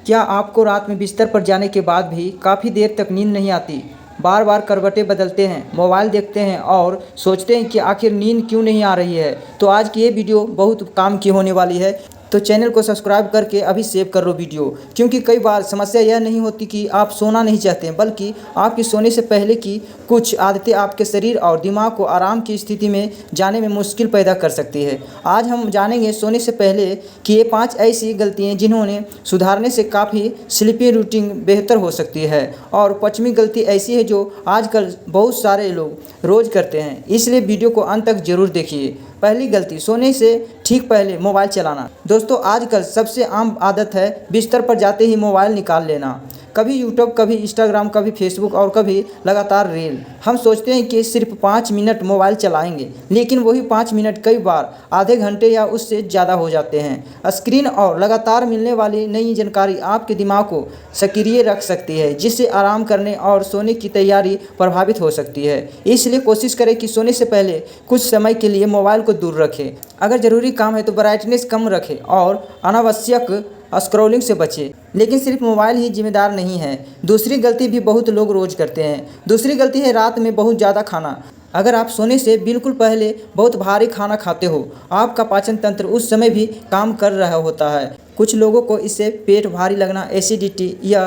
क्या आपको रात में बिस्तर पर जाने के बाद भी काफ़ी देर तक नींद नहीं आती? बार बार करवटें बदलते हैं, मोबाइल देखते हैं और सोचते हैं कि आखिर नींद क्यों नहीं आ रही है? तो आज की ये वीडियो बहुत काम की होने वाली है। तो चैनल को सब्सक्राइब करके अभी सेव कर लो वीडियो, क्योंकि कई बार समस्या यह नहीं होती कि आप सोना नहीं चाहते हैं, बल्कि आपकी सोने से पहले की कुछ आदतें आपके शरीर और दिमाग को आराम की स्थिति में जाने में मुश्किल पैदा कर सकती है। आज हम जानेंगे सोने से पहले कि ये 5 ऐसी गलतियाँ जिन्होंने सुधारने से काफ़ी स्लीपिंग रूटीन बेहतर हो सकती है, और 5वीं गलती ऐसी है जो आजकल बहुत सारे लोग रोज़ करते हैं, इसलिए वीडियो को अंत तक जरूर देखिए। पहली गलती, सोने से ठीक पहले मोबाइल चलाना। दोस्तों, आजकल सबसे आम आदत है बिस्तर पर जाते ही मोबाइल निकाल लेना। कभी यूट्यूब, कभी इंस्टाग्राम, कभी फेसबुक और कभी लगातार रील। हम सोचते हैं कि सिर्फ 5 मिनट मोबाइल चलाएंगे, लेकिन वही 5 मिनट कई बार आधे घंटे या उससे ज़्यादा हो जाते हैं। स्क्रीन और लगातार मिलने वाली नई जानकारी आपके दिमाग को सक्रिय रख सकती है, जिससे आराम करने और सोने की तैयारी प्रभावित हो सकती है। इसलिए कोशिश करें कि सोने से पहले कुछ समय के लिए मोबाइल को दूर रखें। अगर ज़रूरी काम है तो ब्राइटनेस कम रखें और अनावश्यक स्क्रॉलिंग से बचें। लेकिन सिर्फ मोबाइल ही जिम्मेदार नहीं है। दूसरी गलती भी बहुत लोग रोज़ करते हैं। दूसरी गलती है रात में बहुत ज़्यादा खाना। अगर आप सोने से बिल्कुल पहले बहुत भारी खाना खाते हो, आपका पाचन तंत्र उस समय भी काम कर रहा होता है। कुछ लोगों को इससे पेट भारी लगना, एसिडिटी या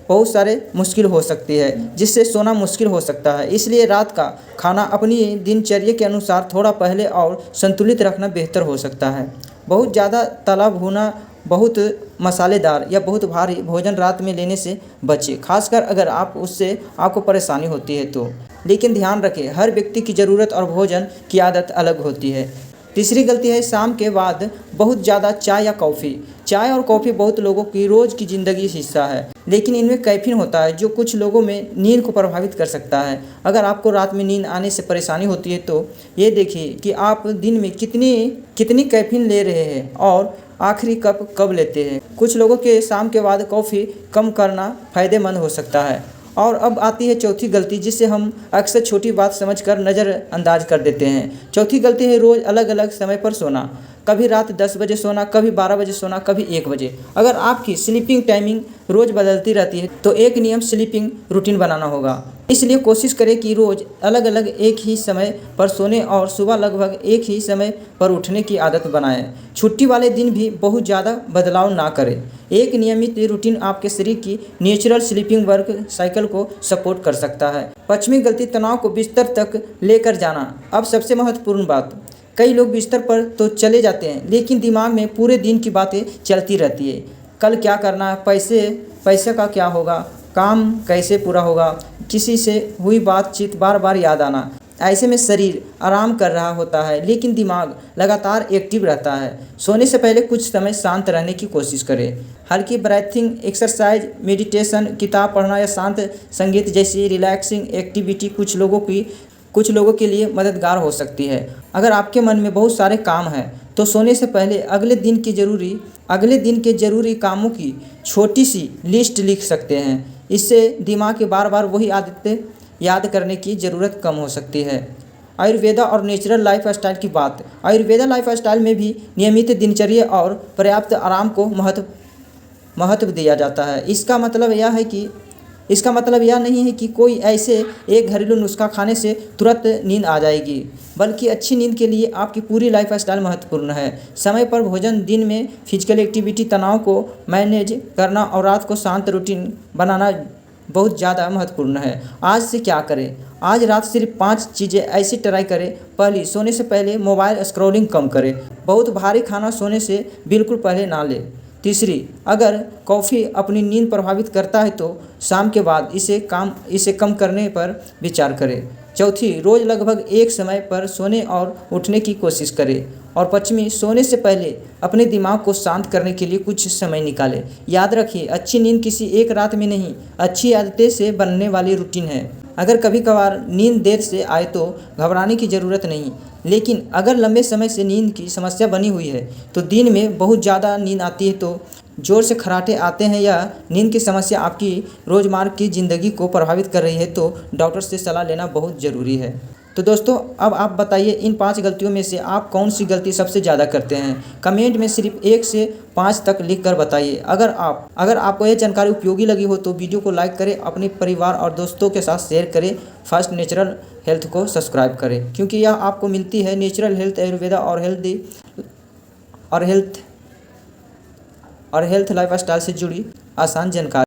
बहुत सारे मुश्किल हो सकती है, जिससे सोना मुश्किल हो सकता है। इसलिए रात का खाना अपनी दिनचर्या के अनुसार थोड़ा पहले और संतुलित रखना बेहतर हो सकता है। बहुत ज़्यादा तला भुना, बहुत मसालेदार या बहुत भारी भोजन रात में लेने से बचें, खासकर अगर उससे आपको परेशानी होती है तो। लेकिन ध्यान रखें, हर व्यक्ति की ज़रूरत और भोजन की आदत अलग होती है। तीसरी गलती है शाम के बाद बहुत ज़्यादा चाय या कॉफ़ी। चाय और कॉफ़ी बहुत लोगों की रोज़ की ज़िंदगी हिस्सा है, लेकिन इनमें कैफीन होता है जो कुछ लोगों में नींद को प्रभावित कर सकता है। अगर आपको रात में नींद आने से परेशानी होती है तो ये देखिए कि आप दिन में कितनी कैफीन ले रहे हैं और आखिरी कप कब लेते हैं। कुछ लोगों के शाम के बाद कॉफ़ी कम करना फ़ायदेमंद हो सकता है। और अब आती है चौथी गलती, जिसे हम अक्सर छोटी बात समझकर नज़रअंदाज कर देते हैं। चौथी गलती है रोज़ अलग अलग समय पर सोना। कभी रात 10 बजे सोना, कभी 12 बजे सोना, कभी 1 बजे। अगर आपकी स्लीपिंग टाइमिंग रोज़ बदलती रहती है तो एक नियम स्लीपिंग रूटीन बनाना होगा। इसलिए कोशिश करें कि रोज़ अलग अलग एक ही समय पर सोने और सुबह लगभग एक ही समय पर उठने की आदत बनाएं। छुट्टी वाले दिन भी बहुत ज़्यादा बदलाव ना करें। एक नियमित रूटीन आपके शरीर की नेचुरल स्लीपिंग वर्क साइकिल को सपोर्ट कर सकता है। 5वीं गलती, तनाव को बिस्तर तक लेकर जाना। अब सबसे महत्वपूर्ण बात, कई लोग बिस्तर पर तो चले जाते हैं, लेकिन दिमाग में पूरे दिन की बातें चलती रहती है। कल क्या करना है, पैसे का क्या होगा, काम कैसे पूरा होगा, किसी से हुई बातचीत बार बार याद आना। ऐसे में शरीर आराम कर रहा होता है, लेकिन दिमाग लगातार एक्टिव रहता है। सोने से पहले कुछ समय शांत रहने की कोशिश करें। हल्की ब्रीथिंग एक्सरसाइज, मेडिटेशन, किताब पढ़ना या शांत संगीत जैसी रिलैक्सिंग एक्टिविटी कुछ लोगों के लिए मददगार हो सकती है। अगर आपके मन में बहुत सारे काम हैं तो सोने से पहले अगले दिन के ज़रूरी कामों की छोटी सी लिस्ट लिख सकते हैं। इससे दिमाग के बार बार वही आदतें याद करने की ज़रूरत कम हो सकती है। आयुर्वेदा और नेचुरल लाइफस्टाइल की बात। आयुर्वेदा लाइफस्टाइल में भी नियमित दिनचर्या और पर्याप्त आराम को महत्व दिया जाता है। इसका मतलब यह नहीं है कि कोई ऐसे एक घरेलू नुस्खा खाने से तुरंत नींद आ जाएगी, बल्कि अच्छी नींद के लिए आपकी पूरी लाइफस्टाइल महत्वपूर्ण है। समय पर भोजन, दिन में फिजिकल एक्टिविटी, तनाव को मैनेज करना और रात को शांत रूटीन बनाना बहुत ज़्यादा महत्वपूर्ण है। आज से क्या करें? आज रात सिर्फ 5 चीज़ें ऐसी ट्राई करें। पहली, सोने से पहले मोबाइल स्क्रॉलिंग कम करें। बहुत भारी खाना सोने से बिल्कुल पहले ना लें। तीसरी, अगर कॉफ़ी अपनी नींद प्रभावित करता है तो शाम के बाद इसे कम करने पर विचार करें। चौथी, रोज़ लगभग एक समय पर सोने और उठने की कोशिश करें। और 5वीं, सोने से पहले अपने दिमाग को शांत करने के लिए कुछ समय निकालें। याद रखिए, अच्छी नींद किसी एक रात में नहीं, अच्छी आदतें से बनने वाली रूटीन है। अगर कभी कभार नींद देर से आए तो घबराने की ज़रूरत नहीं, लेकिन अगर लंबे समय से नींद की समस्या बनी हुई है तो दिन में बहुत ज़्यादा नींद आती है तो ज़ोर से खर्राटे आते हैं या नींद की समस्या आपकी रोज़मर्रा की ज़िंदगी को प्रभावित कर रही है तो डॉक्टर से सलाह लेना बहुत ज़रूरी है। तो दोस्तों अब आप बताइए इन 5 गलतियों में से आप कौन सी गलती सबसे ज़्यादा करते हैं। कमेंट में सिर्फ 1 से 5 तक लिख कर बताइए। अगर आपको यह जानकारी उपयोगी लगी हो तो वीडियो को लाइक करें, अपने परिवार और दोस्तों के साथ शेयर करें। फर्स्ट नेचुरल हेल्थ को सब्सक्राइब करें, क्योंकि यह आपको मिलती है नेचुरल हेल्थ, आयुर्वेदा और हेल्थ लाइफस्टाइल से जुड़ी आसान जानकारी।